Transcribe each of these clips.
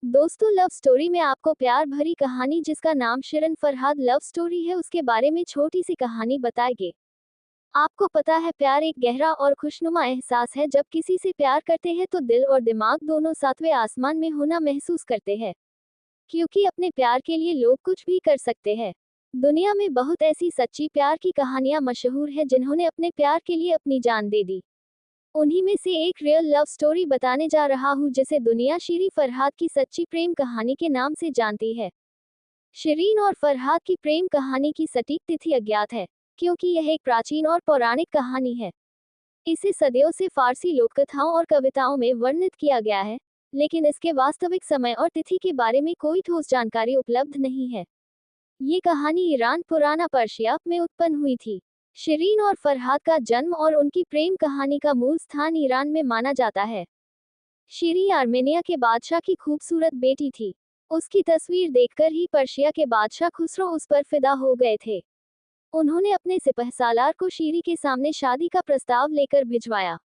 दोस्तों, love story में आपको प्यार भरी कहानी जिसका नाम शिरन फरहाद लव स्टोरी है उसके बारे में छोटी सी कहानी बताएंगे। आपको पता है, प्यार एक गहरा और खुशनुमा एहसास है। जब किसी से प्यार करते हैं तो दिल और दिमाग दोनों सातवें आसमान में होना महसूस करते हैं, क्योंकि अपने प्यार के लिए लोग कुछ भी कर सकते हैं। दुनिया में बहुत ऐसी सच्ची प्यार की कहानियां मशहूर है जिन्होंने अपने प्यार के लिए अपनी जान दे दी। उन्हीं में से एक रियल लव स्टोरी बताने जा रहा हूँ जिसे दुनिया शिरी फरहाद की सच्ची प्रेम कहानी के नाम से जानती है। शिरीन और फरहाद की प्रेम कहानी की सटीक तिथि अज्ञात है, क्योंकि यह एक प्राचीन और पौराणिक कहानी है। इसे सदियों से फारसी लोककथाओं और कविताओं में वर्णित किया गया है, लेकिन इसके वास्तविक समय और तिथि के बारे में कोई ठोस जानकारी उपलब्ध नहीं है। ये कहानी ईरान पुराना पर्शिया में उत्पन्न हुई थी। शिरीन और फरहाद का जन्म और उनकी प्रेम कहानी का मूल स्थान ईरान में माना जाता है। शिरी आर्मेनिया के बादशाह की खूबसूरत बेटी थी। उसकी तस्वीर देखकर ही पर्शिया के बादशाह खुसरो उस पर फिदा हो गए थे। उन्होंने अपने सिपहसालार को शिरी के सामने शादी का प्रस्ताव लेकर भिजवाया।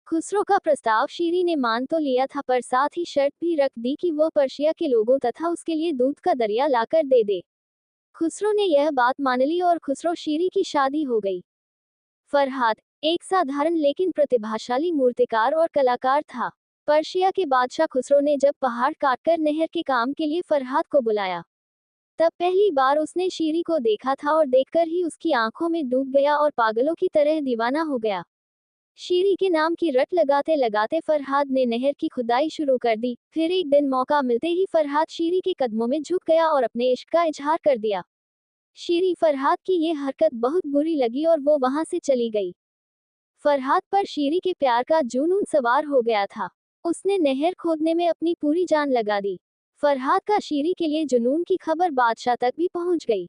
खुसरो का प्रस्ताव शिरी ने मान तो लिया था, पर साथ ही शर्त भी रख दी कि वह पर्शिया के लोगों तथा उसके लिए दूध का दरिया लाकर दे दे। खुसरो ने यह बात मान ली और खुसरो शिरी की शादी हो गई। फरहाद एक साधारण लेकिन प्रतिभाशाली मूर्तिकार और कलाकार था। पर्शिया के बादशाह खुसरो ने जब पहाड़ काटकर नहर के काम के लिए फरहाद को बुलाया, तब पहली बार उसने शिरी को देखा था और देखकर ही उसकी आंखों में डूब गया और पागलों की तरह दीवाना हो गया। शिरी के नाम की रट लगाते लगाते फरहाद ने नहर की खुदाई शुरू कर दी। फिर एक दिन मौका मिलते ही फरहाद शिरी के कदमों में झुक गया और अपने इश्क का इजहार कर दिया। शिरी फरहाद की ये हरकत बहुत बुरी लगी और वो वहां से चली गई। फरहाद पर शिरी के प्यार का जुनून सवार हो गया था। उसने नहर खोदने में अपनी पूरी जान लगा दी। फरहाद का शिरी के लिए जुनून की खबर बादशाह तक भी पहुंच गई।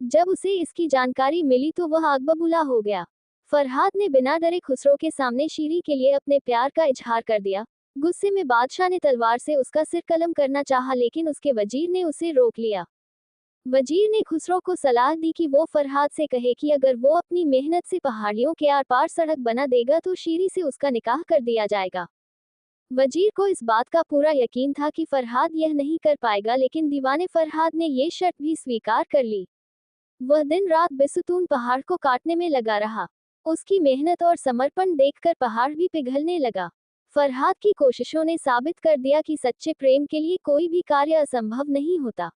जब उसे इसकी जानकारी मिली तो वह आग बबूला हो गया। फरहाद ने बिना डरे खुसरो के सामने शिरी के लिए अपने प्यार का इजहार कर दिया। गुस्से में बादशाह ने तलवार से उसका सिर कलम करना चाहा, लेकिन उसके वजीर ने उसे रोक लिया। वजीर ने खुसरो को सलाह दी कि वो फरहाद से कहे कि अगर वो अपनी मेहनत से पहाड़ियों के आर पार सड़क बना देगा तो शिरी से उसका निकाह कर दिया जाएगा। वजीर को इस बात का पूरा यकीन था कि फरहाद यह नहीं कर पाएगा, लेकिन दीवाने फरहाद ने ये शर्त भी स्वीकार कर ली। वह दिन रात बेसुतून पहाड़ को काटने में लगा रहा। उसकी मेहनत और समर्पण देखकर पहाड़ भी पिघलने लगा। फरहाद की कोशिशों ने साबित कर दिया कि सच्चे प्रेम के लिए कोई भी कार्य असंभव नहीं होता।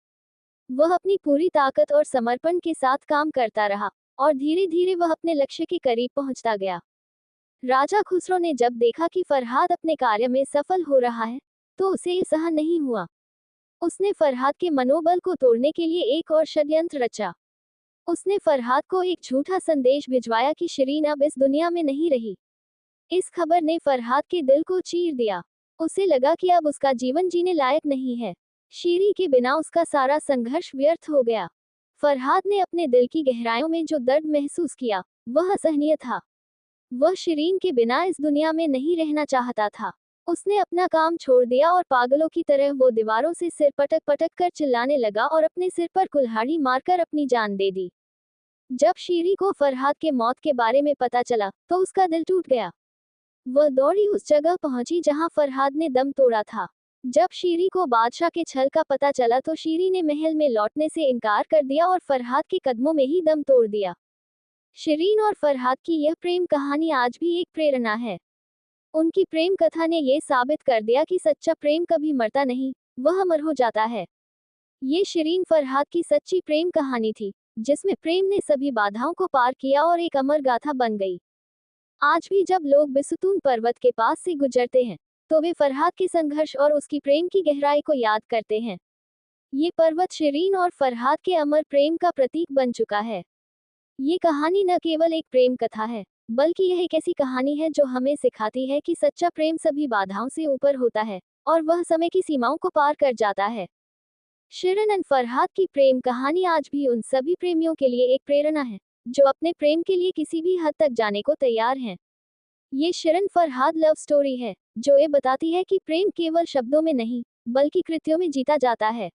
वह अपनी पूरी ताकत और समर्पण के साथ काम करता रहा, और धीरे धीरे वह अपने लक्ष्य के करीब पहुंचता गया। राजा खुसरो ने जब देखा कि फरहाद अपने कार्य में सफल हो रहा है, तो उसे ये सहन नहीं हुआ। उसने फरहाद के मनोबल को तोड़ने के लिए एक और षड्यंत्र रचा। उसने फरहाद को एक झूठा संदेश भिजवाया कि शिरीन अब इस दुनिया में नहीं रही। इस खबर ने फरहाद के दिल को चीर दिया। उसे लगा कि अब उसका जीवन जीने लायक नहीं है। शिरी के बिना उसका सारा संघर्ष व्यर्थ हो गया। फरहाद ने अपने दिल की गहराइयों में जो दर्द महसूस किया, वह असहनीय था। वह शिरीन के बिना इस दुनिया में नहीं रहना चाहता था। उसने अपना काम छोड़ दिया और पागलों की तरह वो दीवारों से सिर पटक पटक कर चिल्लाने लगा और अपने सिर पर कुल्हाड़ी मारकर अपनी जान दे दी। जब शिरी को फरहाद के मौत के बारे में पता चला तो उसका दिल टूट गया। वह दौड़ी उस जगह पहुंची जहां फरहाद ने दम तोड़ा था। जब शिरी को बादशाह के छल का पता चला तो शिरी ने महल में लौटने से इनकार कर दिया और फरहाद के कदमों में ही दम तोड़ दिया। शिरीन और फरहाद की यह प्रेम कहानी आज भी एक प्रेरणा है। उनकी प्रेम कथा ने यह साबित कर दिया कि सच्चा प्रेम कभी मरता नहीं, वह अमर हो जाता है। ये शिरीन फरहाद की सच्ची प्रेम कहानी थी, जिसमें प्रेम ने सभी बाधाओं को पार किया और एक अमर गाथा बन गई। आज भी जब लोग बिसुतून पर्वत के पास से गुजरते हैं, तो वे फरहाद के संघर्ष और उसकी प्रेम की गहराई को याद करते हैं। ये पर्वत शिरीन और फरहाद के अमर प्रेम का प्रतीक बन चुका है। ये कहानी न केवल एक प्रेम कथा है, बल्कि यह एक ऐसी कहानी है जो हमें सिखाती है कि सच्चा प्रेम सभी बाधाओं से ऊपर होता है, और वह समय की सीमाओं को पार कर जाता है। शिरीन और फरहाद की प्रेम कहानी आज भी उन सभी प्रेमियों के लिए एक प्रेरणा है, जो अपने प्रेम के लिए किसी भी हद तक जाने को तैयार हैं। ये शिरीन फरहाद लव स्टोरी है, जो ये बताती है कि प्रेम केवल शब्दों में नहीं, बल्कि कृत्यों में जीता जाता है।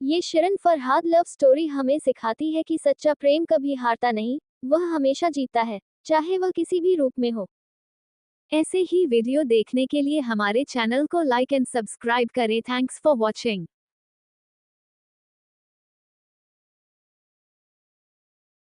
ये शिरीन फरहाद लव स्टोरी हमें सिखाती है कि सच्चा प्रेम कभी हारता नहीं, वह हमेशा जीतता है, चाहे वह किसी भी रूप में हो। ऐसे ही वीडियो देखने के लिए हमारे चैनल को लाइक एंड सब्सक्राइब करें। Thanks for watching.